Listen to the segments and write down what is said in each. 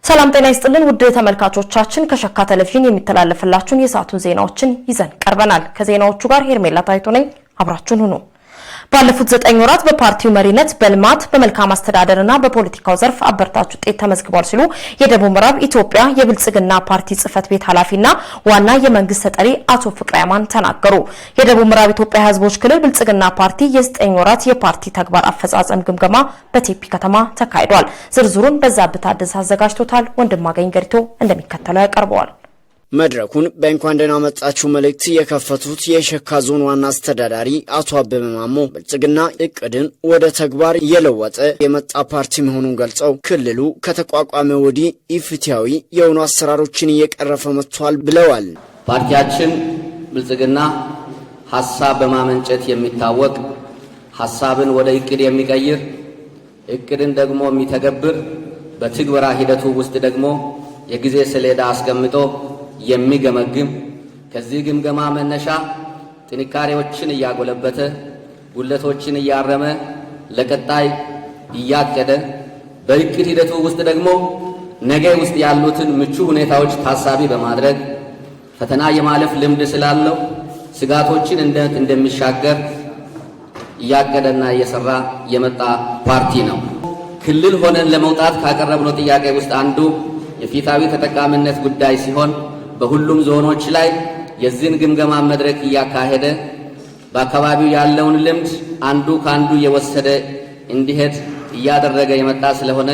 ሰላም ጤና ይስጥልን ውድ ተመልካቾቻችን ከሸካ ቴሌቪዥን የሚተላለፍላችሁን የሰዓቱን ዜናዎችን ይዘን ቀርበናል። ከዜናዎቹ ጋር ሄርሜላ ታይቶ ነኝ። አብራችሁን ሁኑ። ባለፉት 9 ወራት በፓርቲው መሪነት በልማት በመልካም አስተዳደርና በፖለቲካው ዘርፍ አበርታች ውጤት ተመዝግቧል ሲሉ የደቡብ ምዕራብ ኢትዮጵያ የብልጽግና ፓርቲ ጽህፈት ቤት ኃላፊና ዋና የመንግስት ተጠሪ አቶ ፍቅሬ አማን ተናገሩ። የደቡብ ምዕራብ ኢትዮጵያ ህዝቦች ክልል ብልጽግና ፓርቲ የ9 ወራት የፓርቲ ተግባር አፈጻጸም ግምገማ በቴፒ ከተማ ተካሂዷል። ዝርዝሩን በዛብህ ታደሰ አዘጋጅቶታል። ወንድማገኝ ገሪቶ እንደሚከተለው ያቀርበዋል። መድረኩን በእንኳን ደህና መጣችሁ መልእክት የከፈቱት የሸካ ዞን ዋና አስተዳዳሪ አቶ አበበ ማሞ ብልጽግና እቅድን ወደ ተግባር እየለወጠ የመጣ ፓርቲ መሆኑን ገልጸው ክልሉ ከተቋቋመ ወዲህ ኢፍትሐዊ የሆኑ አሰራሮችን እየቀረፈ መጥቷል ብለዋል። ፓርቲያችን ብልጽግና ሐሳብ በማመንጨት የሚታወቅ ሐሳብን ወደ እቅድ የሚቀይር እቅድን ደግሞ የሚተገብር በትግበራ ሂደቱ ውስጥ ደግሞ የጊዜ ሰሌዳ አስቀምጦ የሚገመግም ከዚህ ግምገማ መነሻ ጥንካሬዎችን እያጎለበተ ጉድለቶችን እያረመ ለቀጣይ እያቀደ በእቅድ ሂደቱ ውስጥ ደግሞ ነገ ውስጥ ያሉትን ምቹ ሁኔታዎች ታሳቢ በማድረግ ፈተና የማለፍ ልምድ ስላለው ስጋቶችን እንደሚሻገር እያቀደና እየሰራ የመጣ ፓርቲ ነው። ክልል ሆነን ለመውጣት ካቀረብነው ጥያቄ ውስጥ አንዱ የፊታዊ ተጠቃሚነት ጉዳይ ሲሆን በሁሉም ዞኖች ላይ የዚህን ግምገማ መድረክ እያካሄደ በአካባቢው ያለውን ልምድ አንዱ ካንዱ የወሰደ እንዲሄድ እያደረገ የመጣ ስለሆነ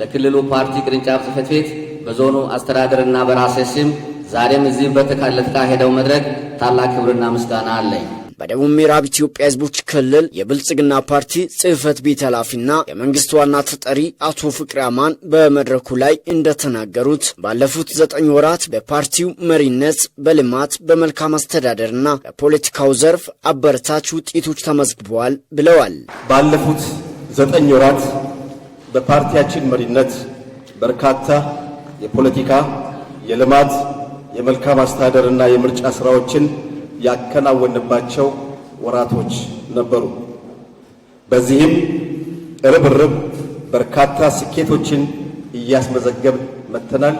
ለክልሉ ፓርቲ ቅርንጫፍ ጽህፈት ቤት በዞኑ አስተዳደርና በራሴ ስም ዛሬም እዚህ በተካሄደው መድረክ ታላቅ ክብርና ምስጋና አለኝ። በደቡብ ምዕራብ ኢትዮጵያ ህዝቦች ክልል የብልጽግና ፓርቲ ጽህፈት ቤት ኃላፊና የመንግስት ዋና ተጠሪ አቶ ፍቅሬ አማን በመድረኩ ላይ እንደተናገሩት ባለፉት 9 ወራት በፓርቲው መሪነት በልማት በመልካም አስተዳደርና በፖለቲካው ዘርፍ አበረታች ውጤቶች ተመዝግበዋል ብለዋል። ባለፉት 9 ወራት በፓርቲያችን መሪነት በርካታ የፖለቲካ፣ የልማት፣ የመልካም አስተዳደርና የምርጫ ስራዎችን ያከናወንባቸው ወራቶች ነበሩ። በዚህም ርብርብ በርካታ ስኬቶችን እያስመዘገብን መጥተናል፣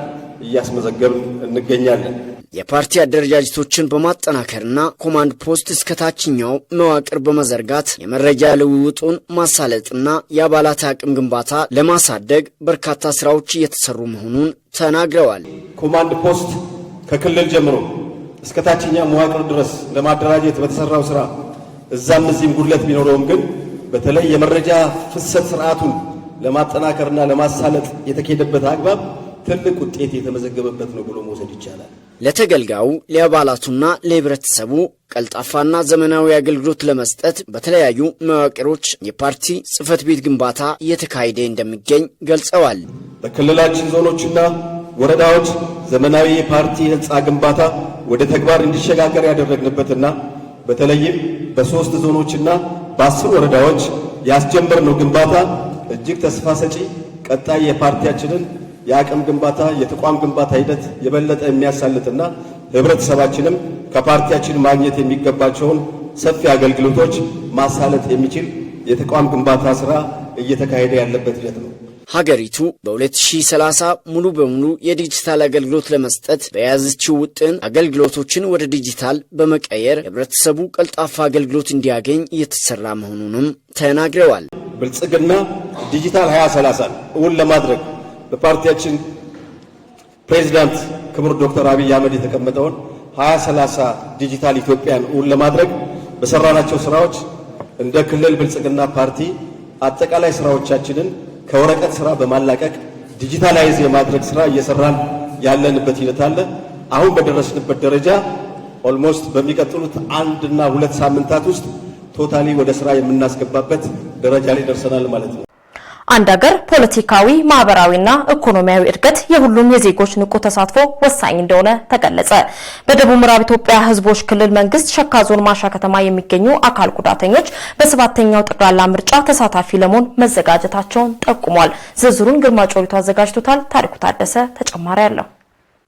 እያስመዘገብን እንገኛለን። የፓርቲ አደረጃጀቶችን በማጠናከርና ኮማንድ ፖስት እስከ ታችኛው መዋቅር በመዘርጋት የመረጃ ልውውጡን ማሳለጥና የአባላት አቅም ግንባታ ለማሳደግ በርካታ ስራዎች እየተሰሩ መሆኑን ተናግረዋል። ኮማንድ ፖስት ከክልል ጀምሮ እስከ ታችኛው መዋቅር ድረስ ለማደራጀት በተሰራው ስራ እዛም እዚህም ጉድለት ቢኖረውም ግን በተለይ የመረጃ ፍሰት ስርዓቱን ለማጠናከርና ለማሳለጥ የተካሄደበት አግባብ ትልቅ ውጤት የተመዘገበበት ነው ብሎ መውሰድ ይቻላል። ለተገልጋዩ ለአባላቱና ለህብረተሰቡ ቀልጣፋና ዘመናዊ አገልግሎት ለመስጠት በተለያዩ መዋቅሮች የፓርቲ ጽህፈት ቤት ግንባታ እየተካሄደ እንደሚገኝ ገልጸዋል። በክልላችን ዞኖችና ወረዳዎች ዘመናዊ የፓርቲ ህንጻ ግንባታ ወደ ተግባር እንዲሸጋገር ያደረግንበትና በተለይም በ3 ዞኖችና በ10 ወረዳዎች ያስጀመርነው ግንባታ እጅግ ተስፋ ሰጪ ቀጣይ የፓርቲያችንን የአቅም ግንባታ የተቋም ግንባታ ሂደት የበለጠ የሚያሳልጥና ህብረተሰባችንም ከፓርቲያችን ማግኘት የሚገባቸውን ሰፊ አገልግሎቶች ማሳለጥ የሚችል የተቋም ግንባታ ስራ እየተካሄደ ያለበት ሂደት ነው። ሀገሪቱ በ2030 ሙሉ በሙሉ የዲጂታል አገልግሎት ለመስጠት በያዘችው ውጥን አገልግሎቶችን ወደ ዲጂታል በመቀየር ህብረተሰቡ ቀልጣፋ አገልግሎት እንዲያገኝ እየተሰራ መሆኑንም ተናግረዋል። ብልጽግና ዲጂታል 2030 እውን ለማድረግ በፓርቲያችን ፕሬዝዳንት ክቡር ዶክተር አብይ አህመድ የተቀመጠውን 2030 ዲጂታል ኢትዮጵያን እውን ለማድረግ በሰራናቸው ስራዎች እንደ ክልል ብልጽግና ፓርቲ አጠቃላይ ስራዎቻችንን ከወረቀት ስራ በማላቀቅ ዲጂታላይዝ የማድረግ ስራ እየሰራን ያለንበት ሂደት አለ። አሁን በደረስንበት ደረጃ ኦልሞስት በሚቀጥሉት 1 እና 2 ሳምንታት ውስጥ ቶታሊ ወደ ስራ የምናስገባበት ደረጃ ላይ ደርሰናል ማለት ነው። አንድ ሀገር ፖለቲካዊ፣ ማህበራዊና ኢኮኖሚያዊ እድገት የሁሉም የዜጎች ንቁ ተሳትፎ ወሳኝ እንደሆነ ተገለጸ። በደቡብ ምዕራብ ኢትዮጵያ ህዝቦች ክልል መንግስት ሸካ ዞን ማሻ ከተማ የሚገኙ አካል ጉዳተኞች በ7ኛው ጠቅላላ ምርጫ ተሳታፊ ለመሆን መዘጋጀታቸውን ጠቁሟል። ዝርዝሩን ግርማ ጮሪቶ አዘጋጅቶታል። ታሪኩ ታደሰ ተጨማሪ አለው።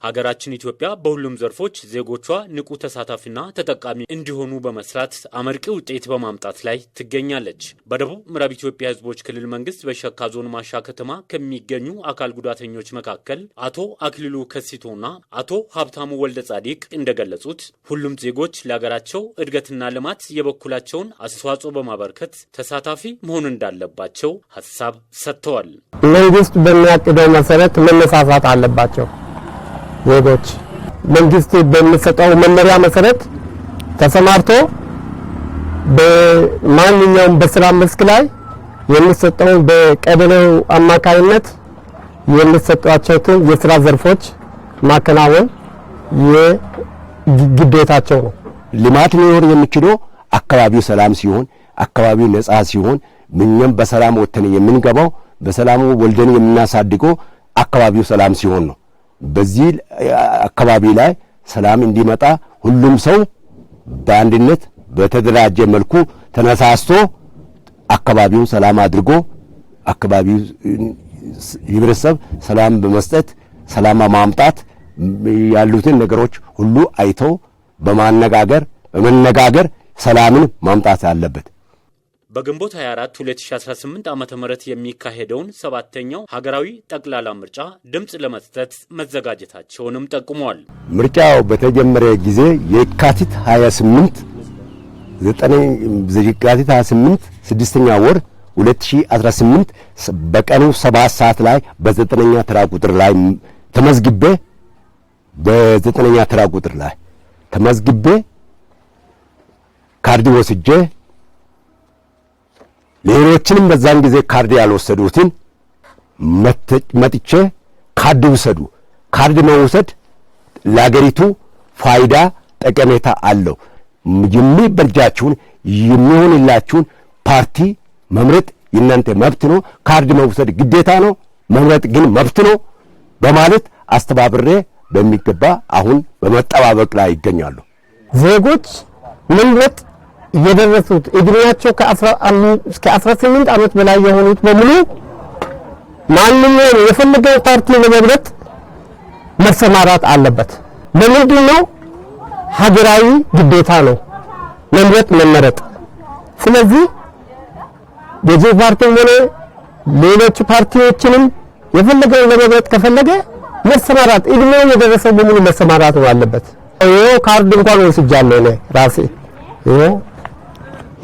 ሀገራችን ኢትዮጵያ በሁሉም ዘርፎች ዜጎቿ ንቁ ተሳታፊና ተጠቃሚ እንዲሆኑ በመስራት አመርቂ ውጤት በማምጣት ላይ ትገኛለች። በደቡብ ምዕራብ ኢትዮጵያ ሕዝቦች ክልል መንግስት በሸካ ዞን ማሻ ከተማ ከሚገኙ አካል ጉዳተኞች መካከል አቶ አክሊሉ ከሲቶና አቶ ሀብታሙ ወልደ ጻዲቅ እንደገለጹት ሁሉም ዜጎች ለሀገራቸው እድገትና ልማት የበኩላቸውን አስተዋጽኦ በማበርከት ተሳታፊ መሆን እንዳለባቸው ሐሳብ ሰጥተዋል። መንግስት በሚያቅደው መሰረት መነሳሳት አለባቸው። ዜጎች መንግስት በሚሰጠው መመሪያ መሰረት ተሰማርቶ በማንኛውም በስራ መስክ ላይ የሚሰጠው በቀበሌው አማካይነት የሚሰጣቸው የስራ ዘርፎች ማከናወን የግዴታቸው ነው። ልማት ሊኖር የሚችለው አካባቢው ሰላም ሲሆን፣ አካባቢው ነጻ ሲሆን፣ ምንም በሰላም ወጥተን የምንገባው በሰላም ወልደን የምናሳድገው አካባቢው ሰላም ሲሆን ነው። በዚህ አካባቢ ላይ ሰላም እንዲመጣ ሁሉም ሰው በአንድነት በተደራጀ መልኩ ተነሳስቶ አካባቢውን ሰላም አድርጎ አካባቢው ህብረተሰብ ሰላም በመስጠት ሰላም ማምጣት ያሉትን ነገሮች ሁሉ አይተው በመነጋገር ሰላምን ማምጣት አለበት። በግንቦት 24 2018 ዓመተ ምህረት የሚካሄደውን 7ኛው ሀገራዊ ጠቅላላ ምርጫ ድምጽ ለመስጠት መዘጋጀታቸውንም ጠቁመዋል። ምርጫው በተጀመረ ጊዜ የካቲት 28 6ኛ ወር 2018 በቀኑ 7 ሰዓት ላይ በ9ኛ ተራ ቁጥር ላይ ተመዝግቤ ካርድ ወስጄ ሌሎችንም በዛን ጊዜ ካርድ ያልወሰዱትን መጥቼ ካርድ ውሰዱ። ካርድ መውሰድ ለአገሪቱ ፋይዳ ጠቀሜታ አለው። የሚበጃችሁን የሚሆንላችሁን ፓርቲ መምረጥ የእናንተ መብት ነው። ካርድ መውሰድ ግዴታ ነው፣ መምረጥ ግን መብት ነው በማለት አስተባብሬ በሚገባ አሁን በመጠባበቅ ላይ ይገኛሉ። ዜጎች መምረጥ የደረሱት እድሜያቸው እስከ 18 ዓመት በላይ የሆኑት በሙሉ ማንኛውም የፈለገው ፓርቲ ለመምረጥ መሰማራት አለበት። ለምንድን ነው? ሀገራዊ ግዴታ ነው መመረጥ። ስለዚህ የዚህ ፓርቲም ሆነ ሌሎች ፓርቲዎችንም የፈለገው ለመምረጥ ከፈለገ መሰማራት እድሜው የደረሰው በሙሉ መሰማራት ነው አለበት። ይሄው ካርድ እንኳን ወስጃለሁ እኔ ራሴ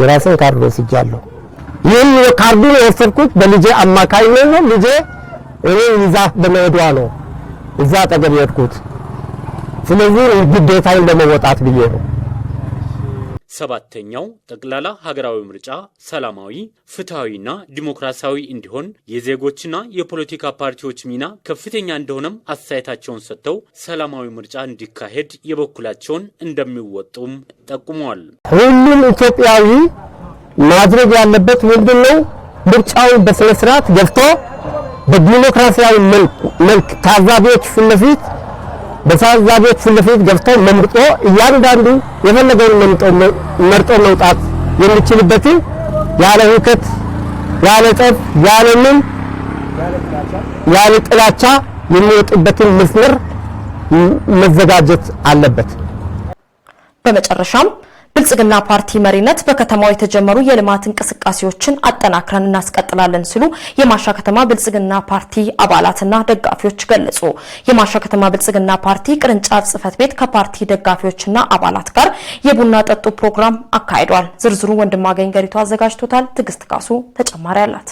የራሴን ካርድ ወስጃለሁ። ይሄን ካርዱን የወሰድኩት በልጄ አማካይነት ነው። ልጄ ይዛ በመሄዷ ነው እዛ አጠገብ የሄድኩት። ስለዚህ ግዴታዬን ለመወጣት ብዬ ነው። 7ኛው ጠቅላላ ሀገራዊ ምርጫ ሰላማዊ፣ ፍትሃዊና ዲሞክራሲያዊ እንዲሆን የዜጎችና የፖለቲካ ፓርቲዎች ሚና ከፍተኛ እንደሆነም አስተያየታቸውን ሰጥተው ሰላማዊ ምርጫ እንዲካሄድ የበኩላቸውን እንደሚወጡም ጠቁመዋል። ሁሉም ኢትዮጵያዊ ማድረግ ያለበት ምንድነው? ምርጫውን በስነ ስርዓት ገብቶ በዲሞክራሲያዊ መልክ ታዛቢዎች ፊት ለፊት ገብቶ መምርጦ እያንዳንዱ የፈለገውን መርጦ መውጣት የሚችልበትን ያለ ሁከት፣ ያለ ጠብ፣ ያለ ጥላቻ የሚወጡበትን መስመር መዘጋጀት አለበት። በመጨረሻም ብልጽግና ፓርቲ መሪነት በከተማው የተጀመሩ የልማት እንቅስቃሴዎችን አጠናክረን እናስቀጥላለን ሲሉ የማሻ ከተማ ብልጽግና ፓርቲ አባላትና ደጋፊዎች ገለጹ። የማሻ ከተማ ብልጽግና ፓርቲ ቅርንጫፍ ጽህፈት ቤት ከፓርቲ ደጋፊዎችና አባላት ጋር የቡና ጠጡ ፕሮግራም አካሂዷል። ዝርዝሩ ወንድማገኝ ገሪቱ አዘጋጅቶታል። ትግስት ካሱ ተጨማሪ አላት።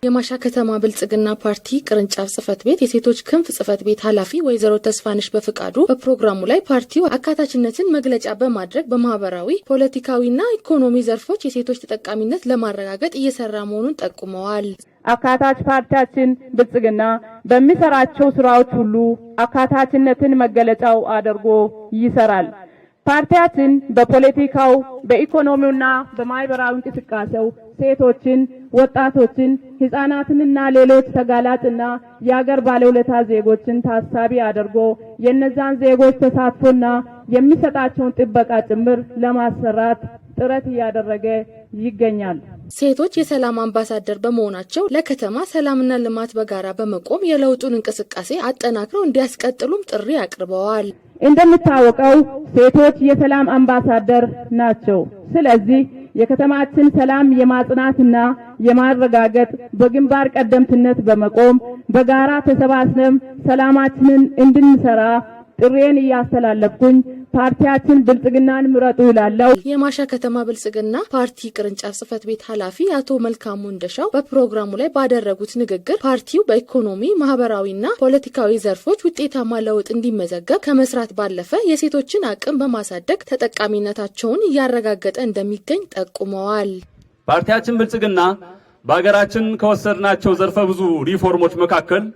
የማሻ ከተማ ብልጽግና ፓርቲ ቅርንጫፍ ጽህፈት ቤት የሴቶች ክንፍ ጽህፈት ቤት ኃላፊ ወይዘሮ ተስፋንሽ በፍቃዱ በፕሮግራሙ ላይ ፓርቲው አካታችነትን መግለጫ በማድረግ በማህበራዊ ፖለቲካዊና ኢኮኖሚ ዘርፎች የሴቶች ተጠቃሚነት ለማረጋገጥ እየሰራ መሆኑን ጠቁመዋል። አካታች ፓርቲያችን ብልጽግና በሚሰራቸው ስራዎች ሁሉ አካታችነትን መገለጫው አድርጎ ይሰራል። ፓርቲያችን በፖለቲካው በኢኮኖሚውና በማህበራዊ እንቅስቃሴው ሴቶችን፣ ወጣቶችን፣ ህፃናትንና ሌሎች ተጋላጭና የአገር ባለውለታ ዜጎችን ታሳቢ አድርጎ የነዛን ዜጎች ተሳትፎና የሚሰጣቸውን ጥበቃ ጭምር ለማሰራት ጥረት እያደረገ ይገኛል። ሴቶች የሰላም አምባሳደር በመሆናቸው ለከተማ ሰላምና ልማት በጋራ በመቆም የለውጡን እንቅስቃሴ አጠናክረው እንዲያስቀጥሉም ጥሪ አቅርበዋል። እንደምታወቀው ሴቶች የሰላም አምባሳደር ናቸው። ስለዚህ የከተማችን ሰላም የማጽናትና የማረጋገጥ በግንባር ቀደምትነት በመቆም በጋራ ተሰባስበን ሰላማችንን እንድንሰራ ጥሬን ያስተላለፍኩኝ ፓርቲያችን ብልጽግናን ምረጡ ይላለው። የማሻ ከተማ ብልጽግና ፓርቲ ቅርንጫፍ ጽፈት ቤት ኃላፊ አቶ መልካሙ እንደሻው በፕሮግራሙ ላይ ባደረጉት ንግግር ፓርቲው በኢኮኖሚ ማህበራዊና ፖለቲካዊ ዘርፎች ውጤታማ ለውጥ እንዲመዘገብ ከመስራት ባለፈ የሴቶችን አቅም በማሳደግ ተጠቃሚነታቸውን እያረጋገጠ እንደሚገኝ ጠቁመዋል። ፓርቲያችን ብልጽግና በአገራችን ከወሰድናቸው ዘርፈ ብዙ ሪፎርሞች መካከል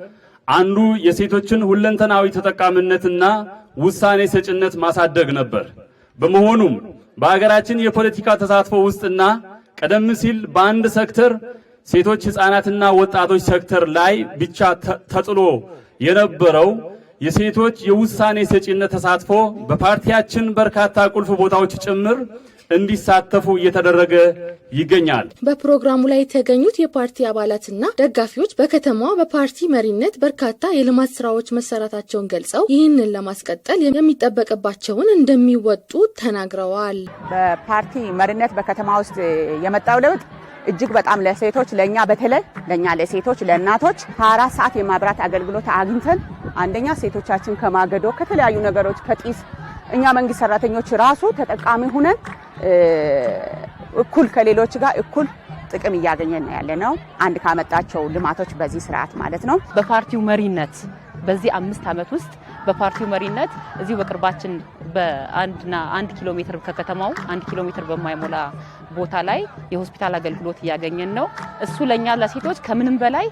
አንዱ የሴቶችን ሁለንተናዊ ተጠቃሚነትና ውሳኔ ሰጭነት ማሳደግ ነበር። በመሆኑም በአገራችን የፖለቲካ ተሳትፎ ውስጥና ቀደም ሲል በአንድ ሴክተር ሴቶች ህፃናትና ወጣቶች ሴክተር ላይ ብቻ ተጥሎ የነበረው የሴቶች የውሳኔ ሰጭነት ተሳትፎ በፓርቲያችን በርካታ ቁልፍ ቦታዎች ጭምር እንዲሳተፉ እየተደረገ ይገኛል። በፕሮግራሙ ላይ የተገኙት የፓርቲ አባላትና ደጋፊዎች በከተማዋ በፓርቲ መሪነት በርካታ የልማት ስራዎች መሰራታቸውን ገልጸው ይህንን ለማስቀጠል የሚጠበቅባቸውን እንደሚወጡ ተናግረዋል። በፓርቲ መሪነት በከተማ ውስጥ የመጣው ለውጥ እጅግ በጣም ለሴቶች ለኛ በተለይ ለኛ ለሴቶች ለእናቶች 24 ሰዓት የማብራት አገልግሎት አግኝተን አንደኛ ሴቶቻችን ከማገዶ ከተለያዩ ነገሮች ከጢስ እኛ መንግስት ሰራተኞች ራሱ ተጠቃሚ ሆነን እኩል ከሌሎች ጋር እኩል ጥቅም እያገኘን ያለ ነው። አንድ ካመጣቸው ልማቶች በዚህ ስርዓት ማለት ነው። በፓርቲው መሪነት በዚህ 5 ዓመት ውስጥ በፓርቲው መሪነት እዚሁ በቅርባችን በ1 ኪሎ ሜትር ከከተማው 1 ኪሎ ሜትር በማይሞላ ቦታ ላይ የሆስፒታል አገልግሎት እያገኘን ነው። እሱ ለኛ ለሴቶች ከምንም በላይ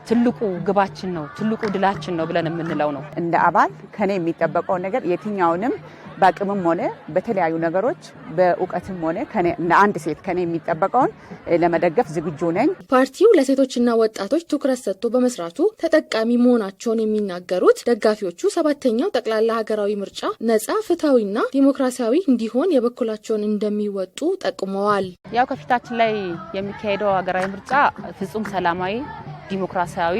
ትልቁ ግባችን ነው፣ ትልቁ ድላችን ነው ብለን የምንለው ነው። እንደ አባል ከኔ የሚጠበቀው ነገር የትኛውንም በአቅምም ሆነ በተለያዩ ነገሮች በእውቀትም ሆነ እንደ አንድ ሴት ከኔ የሚጠበቀውን ለመደገፍ ዝግጁ ነኝ። ፓርቲው ለሴቶችና ወጣቶች ትኩረት ሰጥቶ በመስራቱ ተጠቃሚ መሆናቸውን የሚናገሩት ደጋፊዎቹ 7ኛው ጠቅላላ ሀገራዊ ምርጫ ነጻ፣ ፍትሃዊና ዲሞክራሲያዊ እንዲሆን የበኩላቸውን እንደሚወጡ ጠቁመዋል። ያው ከፊታችን ላይ የሚካሄደው ሀገራዊ ምርጫ ፍጹም ሰላማዊ ዲሞክራሲያዊ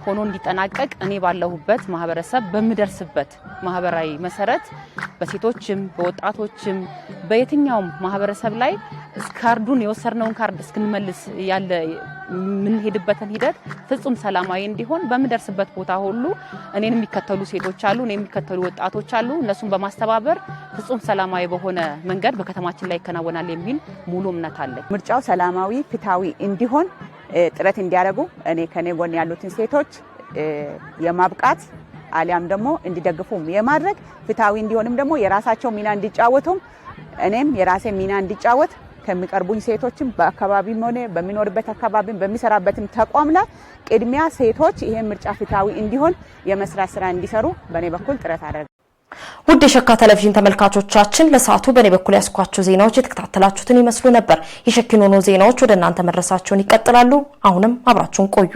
ሆኖ እንዲጠናቀቅ እኔ ባለሁበት ማህበረሰብ በመደርስበት ማህበራዊ መሰረት በሴቶችም በወጣቶችም በየትኛውም ማህበረሰብ ላይ ካርዱን የወሰርነውን ካርድ እስክንመልስ ያለ ምንሄድበትን ሂደት ፍጹም ሰላማዊ እንዲሆን በመደርስበት ቦታ ሁሉ እኔን የሚከተሉ ሴቶች አሉ፣ እኔን የሚከተሉ ወጣቶች አሉ። እነሱን በማስተባበር ፍጹም ሰላማዊ በሆነ መንገድ በከተማችን ላይ ይከናወናል የሚል ሙሉ እምነት አለ። ምርጫው ሰላማዊ ፍትሃዊ እንዲሆን ጥረት እንዲያደርጉ እኔ ከኔ ጎን ያሉትን ሴቶች የማብቃት አሊያም ደግሞ እንዲደግፉም የማድረግ ፍትሃዊ እንዲሆንም ደግሞ የራሳቸው ሚና እንዲጫወቱም እኔም የራሴ ሚና እንዲጫወት ከሚቀርቡኝ ሴቶችም በአካባቢም ሆነ በሚኖርበት አካባቢም በሚሰራበትም ተቋም ላይ ቅድሚያ ሴቶች ይሄን ምርጫ ፍትሃዊ እንዲሆን የመስራት ስራ እንዲሰሩ በኔ በኩል ጥረት አደርጋለሁ። ውድ የሸካ ቴሌቪዥን ተመልካቾቻችን ለሰዓቱ በኔ በኩል ያስኳቸው ዜናዎች የተከታተላችሁትን ይመስሉ ነበር። የሸኪኖኖ ዜናዎች ወደ እናንተ መድረሳቸውን ይቀጥላሉ። አሁንም አብራችሁን ቆዩ።